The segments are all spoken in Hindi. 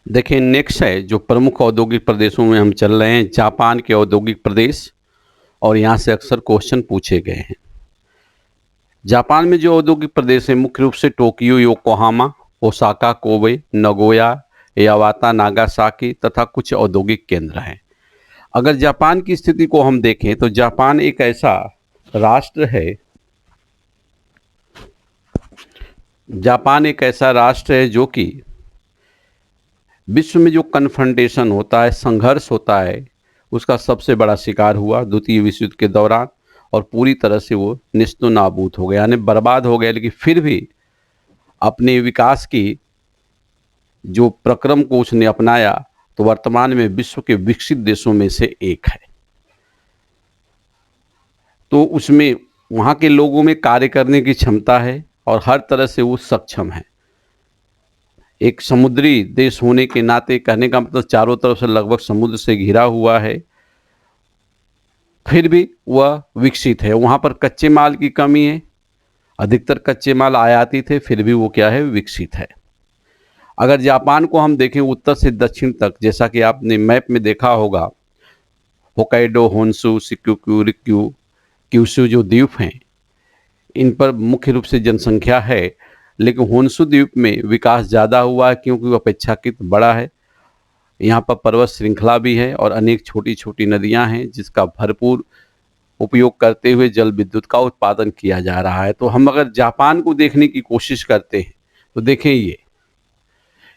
देखिए, नेक्स्ट है जो प्रमुख औद्योगिक प्रदेशों में हम चल रहे हैं, जापान के औद्योगिक प्रदेश। और यहाँ से अक्सर क्वेश्चन पूछे गए हैं। जापान में जो औद्योगिक प्रदेश है मुख्य रूप से Tokyo, Yokohama, Osaka, Kobe, Nagoya, Yawata, Nagasaki तथा कुछ औद्योगिक केंद्र हैं। अगर जापान की स्थिति को हम देखें तो जापान एक ऐसा राष्ट्र है जो कि विश्व में जो कन्फ्रंटेशन होता है, संघर्ष होता है, उसका सबसे बड़ा शिकार हुआ द्वितीय विश्व युद्ध के दौरान। और पूरी तरह से वो निस्तो नाबूद हो गया, यानी बर्बाद हो गया। लेकिन फिर भी अपने विकास की जो प्रक्रम को उसने अपनाया, तो वर्तमान में विश्व के विकसित देशों में से एक है। तो उसमें वहाँ के लोगों में कार्य करने की क्षमता है और हर तरह से वो सक्षम है। एक समुद्री देश होने के नाते, कहने का मतलब चारों तरफ से लगभग समुद्र से घिरा हुआ है, फिर भी वह विकसित है। वहाँ पर कच्चे माल की कमी है, अधिकतर कच्चे माल आयाती थे, फिर भी वो क्या है, विकसित है। अगर जापान को हम देखें उत्तर से दक्षिण तक, जैसा कि आपने मैप में देखा होगा, होकाइडो, होन्शु, शिक्योकू, रिक्यू, क्यूशु जो द्वीप हैं, इन पर मुख्य रूप से जनसंख्या है। लेकिन होन्शु द्वीप में विकास ज़्यादा हुआ है क्योंकि वह अपेक्षाकृत बड़ा है। यहाँ पर पर्वत श्रृंखला भी है और अनेक छोटी छोटी नदियाँ हैं, जिसका भरपूर उपयोग करते हुए जल विद्युत का उत्पादन किया जा रहा है। तो हम अगर जापान को देखने की कोशिश करते हैं तो देखें,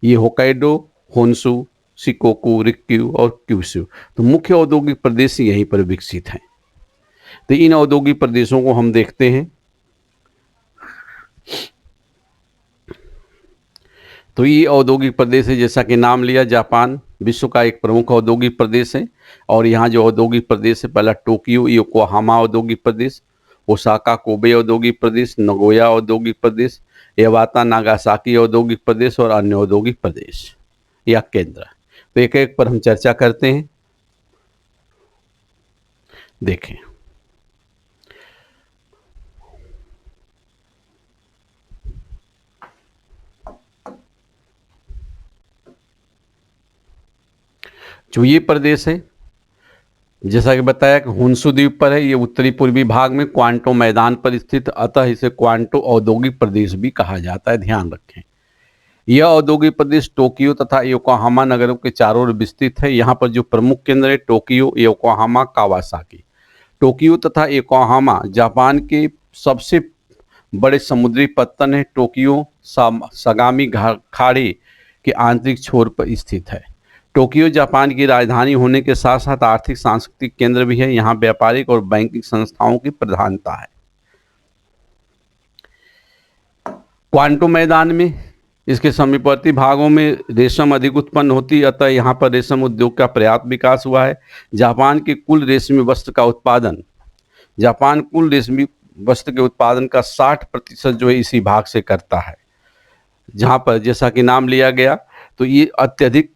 ये होकाइडो, होन्शु, शिकोकू, रिक्यू और क्यूशु, तो मुख्य औद्योगिक प्रदेश यहीं पर विकसित हैं। तो इन औद्योगिक प्रदेशों को हम देखते हैं। तो ये औद्योगिक प्रदेश है, जैसा कि नाम लिया, जापान विश्व का एक प्रमुख औद्योगिक प्रदेश है। और यहाँ जो औद्योगिक प्रदेश है, पहला टोक्यो, योकोहामा औद्योगिक प्रदेश, ओसाका, कोबे औद्योगिक प्रदेश, नगोया औद्योगिक प्रदेश, यावाता, नागासाकी औद्योगिक प्रदेश और अन्य औद्योगिक प्रदेश या केंद्र। तो एक एक पर हम चर्चा करते हैं। देखें, जो ये प्रदेश है, जैसा कि बताया कि होन्शु द्वीप पर है, ये उत्तरी पूर्वी भाग में क्वांटो मैदान पर स्थित, अतः इसे क्वांटो औद्योगिक प्रदेश भी कहा जाता है, ध्यान रखें। यह औद्योगिक प्रदेश टोक्यो तथा योकोहामा नगरों के चारों ओर विस्तृत है। यहाँ पर जो प्रमुख केंद्र है, टोक्यो, योकोहामा, कावासाकी। टोक्यो तथा योकोहामा जापान के सबसे बड़े समुद्री पत्तन है। टोक्यो सगामी खाड़ी के आंतरिक छोर पर स्थित है। टोक्यो जापान की राजधानी होने के साथ साथ आर्थिक सांस्कृतिक केंद्र भी है। यहाँ व्यापारिक और बैंकिंग संस्थाओं की प्रधानता है। क्वांटो मैदान में इसके समीपवर्ती भागों में रेशम अधिक उत्पन्न होती है, अतः यहाँ पर रेशम उद्योग का पर्याप्त विकास हुआ है। जापान कुल रेशमी वस्त्र के उत्पादन का 60% जो है इसी भाग से करता है। जहाँ पर जैसा कि नाम लिया गया, तो ये अत्यधिक,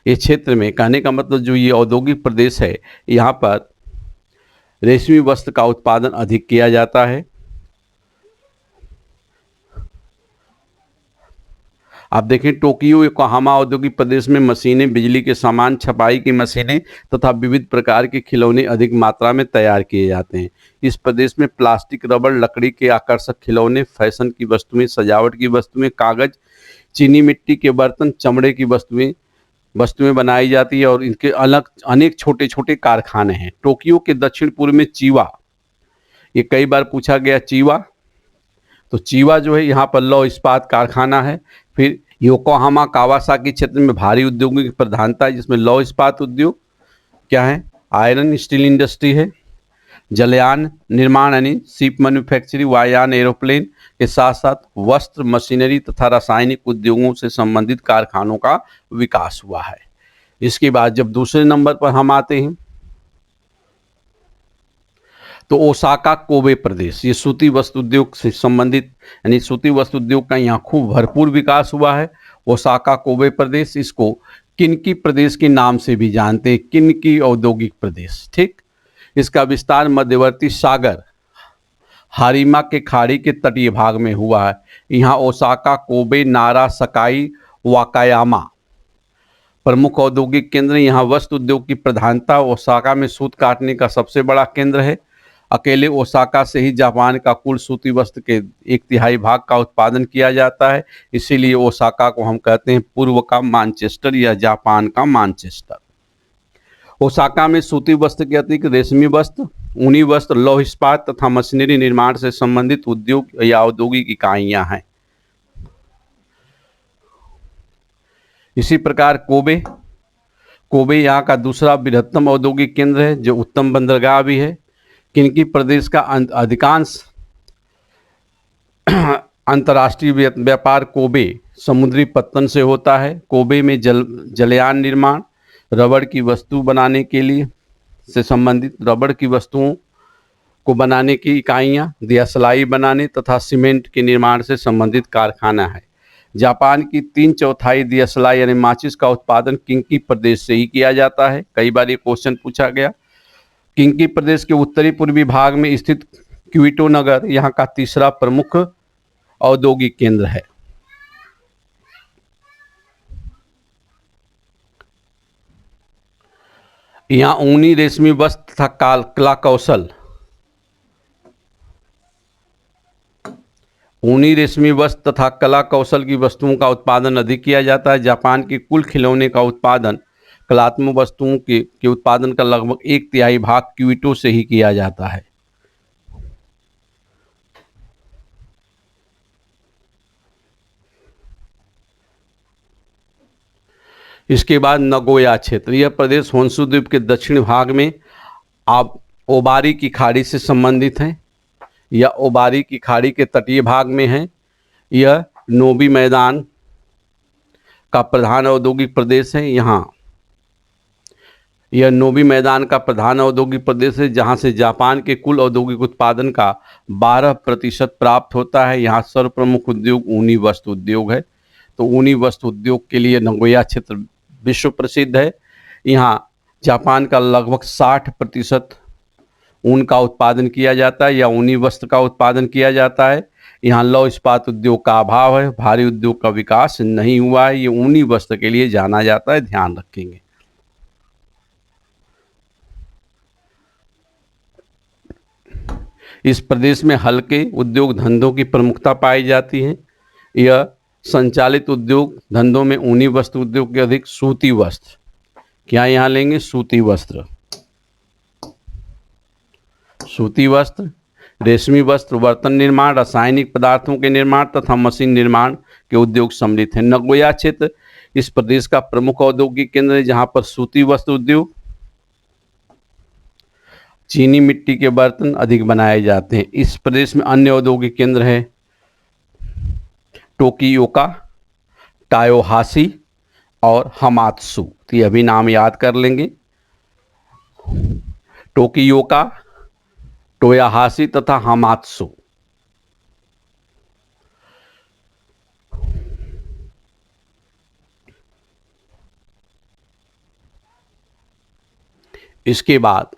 ये क्षेत्र में, कहने का मतलब जो ये औद्योगिक प्रदेश है, यहाँ पर रेशमी वस्त्र का उत्पादन अधिक किया जाता है। आप देखें, टोक्यो योकोहामा औद्योगिक प्रदेश में मशीनें, बिजली के सामान, छपाई की मशीनें तथा विविध प्रकार के खिलौने अधिक मात्रा में तैयार किए जाते हैं। इस प्रदेश में प्लास्टिक, रबड़, लकड़ी के आकर्षक खिलौने, फैशन की वस्तुएं, सजावट की वस्तुएं, कागज, चीनी मिट्टी के बर्तन, चमड़े की वस्तुएं बनाई जाती है और इनके अलग अनेक छोटे छोटे कारखाने हैं। टोक्यो के दक्षिण पूर्व में चीवा, ये कई बार पूछा गया चीवा, तो चीवा जो है यहाँ पर लौह इस्पात कारखाना है। फिर योकोहामा कावासाकी क्षेत्र में भारी उद्योगों की प्रधानता है, जिसमें लौह इस्पात उद्योग क्या है, आयरन स्टील इंडस्ट्री है, जलयान निर्माण यानी शिप मैन्युफैक्चरिंग, वायुयान, एरोप्लेन के साथ साथ वस्त्र, मशीनरी तथा रासायनिक उद्योगों से संबंधित कारखानों का विकास हुआ है। इसके बाद जब दूसरे नंबर पर हम आते हैं तो ओसाका कोबे प्रदेश, ये सूती वस्त्र उद्योग से संबंधित, यानी सूती वस्त्र उद्योग का यहाँ खूब भरपूर विकास हुआ है। ओसाका कोबे प्रदेश, इसको किनकी प्रदेश के नाम से भी जानते हैं, किनकी औद्योगिक प्रदेश, ठीक। इसका विस्तार मध्यवर्ती सागर हारिमा के खाड़ी के तटीय भाग में हुआ है। यहाँ ओसाका, कोबे, नारा, सकाई, वाकायामा प्रमुख औद्योगिक केंद्र, यहाँ वस्त्र उद्योग की प्रधानता। ओसाका में सूत काटने का सबसे बड़ा केंद्र है। अकेले ओसाका से ही जापान का कुल सूती वस्त्र के 1/3 भाग का उत्पादन किया जाता है। इसीलिए ओसाका को हम कहते हैं पूर्व का मानचेस्टर या जापान का मानचेस्टर। ओसाका में सूती वस्त्र के अतिरिक्त रेशमी वस्त्र, ऊनी वस्त्र, लौह इस्पात तथा मशीनरी निर्माण से संबंधित उद्योग या औद्योगिक इकाइयां हैं। इसी प्रकार कोबे यहाँ का दूसरा बृहत्तम औद्योगिक केंद्र है, जो उत्तम बंदरगाह भी है। किन्की प्रदेश का अधिकांश अंतर्राष्ट्रीय व्यापार कोबे समुद्री पत्तन से होता है। कोबे में जलयान निर्माण, रबड़ की वस्तु बनाने के लिए से संबंधित रबड़ की वस्तुओं को बनाने की इकाइयाँ, दियासलाई बनाने तथा सीमेंट के निर्माण से संबंधित कारखाना है। जापान की 3/4 दियासलाई यानी माचिस का उत्पादन किन्की प्रदेश से ही किया जाता है। कई बार ये क्वेश्चन पूछा गया। किन्की प्रदेश के उत्तरी पूर्वी भाग में स्थित क्योटो नगर यहाँ का तीसरा प्रमुख औद्योगिक केंद्र है। यहाँ ऊनी रेशमी वस्त्र तथा कला कौशल, ऊनी रेशमी वस्त्र तथा कला कौशल की वस्तुओं का उत्पादन अधिक किया जाता है। जापान के कुल खिलौने का उत्पादन कलात्मक वस्तुओं के उत्पादन का लगभग 1/3 भाग क्योटो से ही किया जाता है। इसके बाद नगोया क्षेत्र, यह प्रदेश होन्शु द्वीप के दक्षिण भाग में ओबारी की खाड़ी से संबंधित है। यह ओबारी की खाड़ी के तटीय भाग में है। यह नोबी मैदान का प्रधान औद्योगिक प्रदेश है। यह नोबी मैदान का प्रधान औद्योगिक प्रदेश है, जहां से जापान के कुल औद्योगिक उत्पादन का 12% प्राप्त होता है। यहाँ सर्वप्रमुख उद्योग ऊनी वस्त्र उद्योग है। तो ऊनी वस्त्र उद्योग के लिए नगोया क्षेत्र विश्व प्रसिद्ध है। यहाँ जापान का लगभग 60% ऊन का उत्पादन किया जाता है या ऊनी वस्त्र का उत्पादन किया जाता है। यहाँ लौह इस्पात उद्योग का अभाव है, भारी उद्योग का विकास नहीं हुआ है। ये ऊनी वस्त्र के लिए जाना जाता है, ध्यान रखेंगे। इस प्रदेश में हल्के उद्योग धंधों की प्रमुखता पाई जाती है। यह संचालित उद्योग धंधों में ऊनी वस्त्र उद्योग के अधिक सूती वस्त्र, क्या यहाँ लेंगे सूती वस्त्र, सूती वस्त्र, रेशमी वस्त्र, बर्तन निर्माण, रासायनिक पदार्थों के निर्माण तथा मशीन निर्माण के उद्योग सम्मिलित हैं। नगोया क्षेत्र इस प्रदेश का प्रमुख औद्योगिक केंद्र है, जहां पर सूती वस्त्र उद्योग, चीनी मिट्टी के बर्तन अधिक बनाए जाते हैं। इस प्रदेश में अन्य औद्योगिक केंद्र है टोकियोका, टायोहाशी और हमात्सु। तो ये भी नाम याद कर लेंगे, टोकियोका, टोयाहाशी तथा हमात्सु। इसके बाद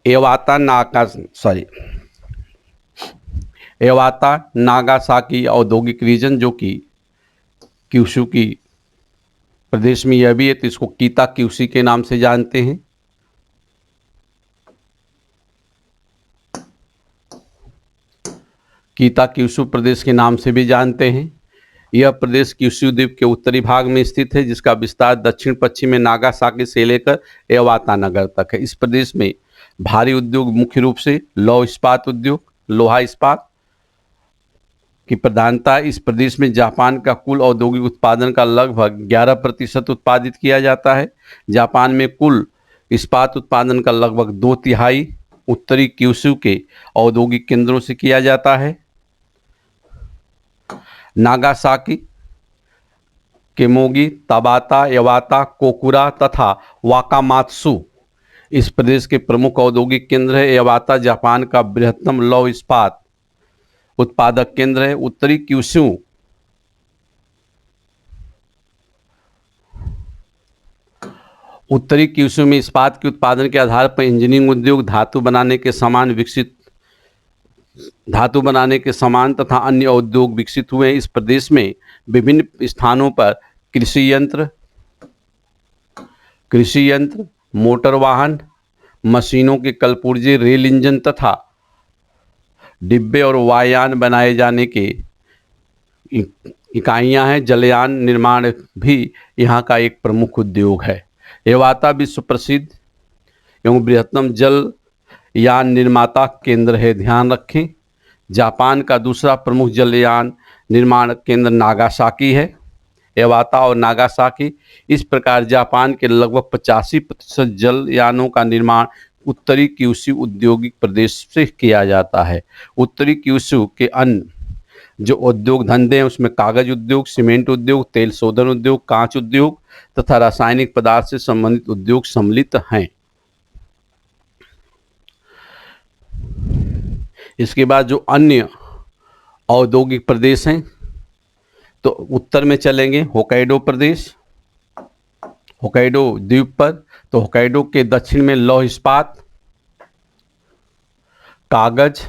एवाता नागासाकी औद्योगिक रीजन, जो कि क्यूशू की प्रदेश में यह भी है, तो इसको कीता क्यूसी के नाम से जानते हैं। कीता क्यूशू प्रदेश के नाम से भी जानते हैं। यह प्रदेश क्यूशू द्वीप के उत्तरी भाग में स्थित है, जिसका विस्तार दक्षिण पश्चिम में नागासाकी से लेकर एवाता नगर तक है। इस प्रदेश में भारी उद्योग मुख्य रूप से लौह इस्पात उद्योग, लोहा इस्पात की प्रधानता। इस प्रदेश में जापान का कुल औद्योगिक उत्पादन का लगभग 11% उत्पादित किया जाता है। जापान में कुल इस्पात उत्पादन का लगभग 2/3 उत्तरी क्यूशू के औद्योगिक केंद्रों से किया जाता है। नागासाकी, केमोगी, ताबाता, एवाता, कोकुरा तथा वाकामात्सु इस प्रदेश के प्रमुख औद्योगिक केंद्र है। एवाता जापान का बृहत्तम लौह इस्पात उत्पादक केंद्र है। उत्तरी क्यूशू में इस्पात के उत्पादन के आधार पर इंजीनियरिंग उद्योग, धातु बनाने के सामान तथा अन्य उद्योग विकसित हुए हैं। इस प्रदेश में विभिन्न स्थानों पर कृषि यंत्र, कृषि यंत्र, मोटर वाहन, मशीनों के कलपुर्जे, रेल इंजन तथा डिब्बे और वायुयान बनाए जाने के इकाइयां हैं। जलयान निर्माण भी यहाँ का एक प्रमुख उद्योग है। एवाता विश्व प्रसिद्ध एवं बृहत्तम जल यान निर्माता केंद्र है। ध्यान रखें, जापान का दूसरा प्रमुख जलयान निर्माण केंद्र नागासाकी है। एवाता और नागासाकी। इस प्रकार जापान के लगभग 85% जलयानों का निर्माण उत्तरी क्यूशू औद्योगिक प्रदेश से किया जाता है। उत्तरी क्यूशू के अन्य जो उद्योग धंधे हैं उसमें कागज उद्योग, सीमेंट उद्योग, तेल शोधन उद्योग, कांच उद्योग तथा रासायनिक पदार्थ से संबंधित उद्योग सम्मिलित हैं। इसके बाद जो अन्य औद्योगिक प्रदेश हैं तो उत्तर में चलेंगे होक्काइडो प्रदेश, होक्काइडो द्वीप पर। तो होक्काइडो के दक्षिण में लौह इस्पात, कागज,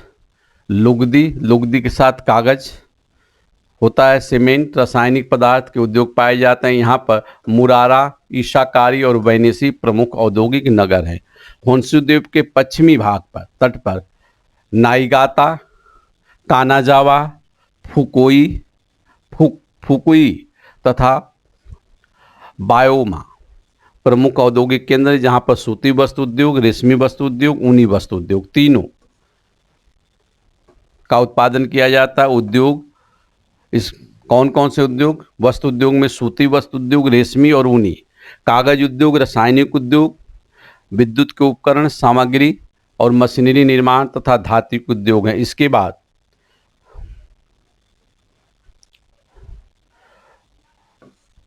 लुगदी के साथ कागज होता है, सीमेंट, रासायनिक पदार्थ के उद्योग पाए जाते हैं। यहाँ पर मुरारा, ईसाकारी और वैनेसी प्रमुख औद्योगिक नगर हैं। होन्शु द्वीप के पश्चिमी भाग पर तट पर नाइगाता, कानाजावा, फुकुई तथा बायोमा प्रमुख औद्योगिक केंद्र है, जहाँ पर सूती वस्त्र उद्योग, रेशमी वस्त्र उद्योग, ऊनी वस्त्र उद्योग तीनों का उत्पादन किया जाता है। उद्योग इस कौन कौन से उद्योग? वस्त्र उद्योग में सूती वस्त्र उद्योग, रेशमी और ऊनी, कागज उद्योग, रासायनिक उद्योग, विद्युत के उपकरण, सामग्री और मशीनरी निर्माण तथा धात्विक उद्योग हैं। इसके बाद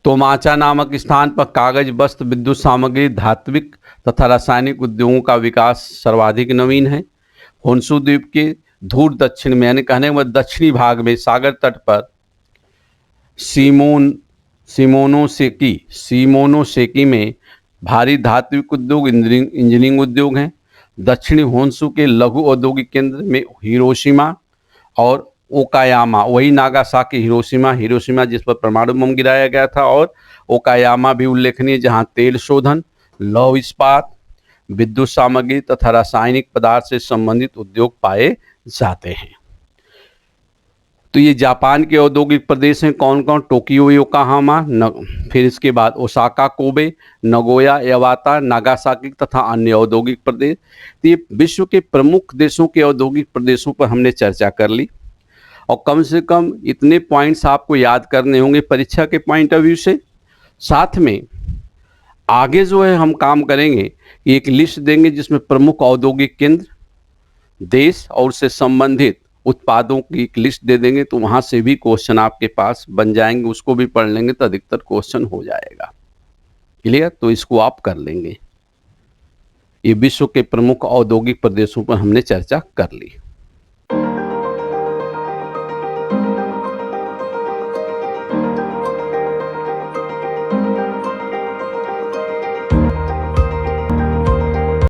तोमाचा नामक स्थान पर कागज, वस्त्र, विद्युत सामग्री, धात्विक तथा रासायनिक उद्योगों का विकास सर्वाधिक नवीन है। होन्शु द्वीप के धूर दक्षिण में, यानी कहने में दक्षिणी भाग में सागर तट पर सिमोनोसेकी में भारी धात्विक उद्योग, इंजीनियरिंग उद्योग हैं। दक्षिणी होन्शु के लघु औद्योगिक केंद्र में हिरोशिमा और ओकायामा, वही नागासाकी, हिरोशिमा जिस पर परमाणु बम गिराया गया था, और ओकायामा भी उल्लेखनीय, जहां तेल शोधन, लौह इस्पात, विद्युत सामग्री तथा रासायनिक पदार्थ से संबंधित उद्योग पाए जाते हैं। तो ये जापान के औद्योगिक प्रदेश हैं कौन कौन? टोक्यो, योकोहामा, फिर इसके बाद ओसाका, कोबे, नगोया, एवाता, नागासाकी तथा अन्य औद्योगिक प्रदेश। तो ये विश्व के प्रमुख देशों के औद्योगिक प्रदेशों पर हमने चर्चा कर ली, और कम से कम इतने पॉइंट्स आपको याद करने होंगे परीक्षा के पॉइंट ऑफ व्यू से। साथ में आगे जो है हम काम करेंगे, एक लिस्ट देंगे जिसमें प्रमुख औद्योगिक केंद्र, देश और उससे संबंधित उत्पादों की एक लिस्ट दे देंगे, तो वहाँ से भी क्वेश्चन आपके पास बन जाएंगे। उसको भी पढ़ लेंगे तो अधिकतर क्वेश्चन हो जाएगा। क्लियर? तो इसको आप कर लेंगे। ये विश्व के प्रमुख औद्योगिक प्रदेशों पर हमने चर्चा कर ली।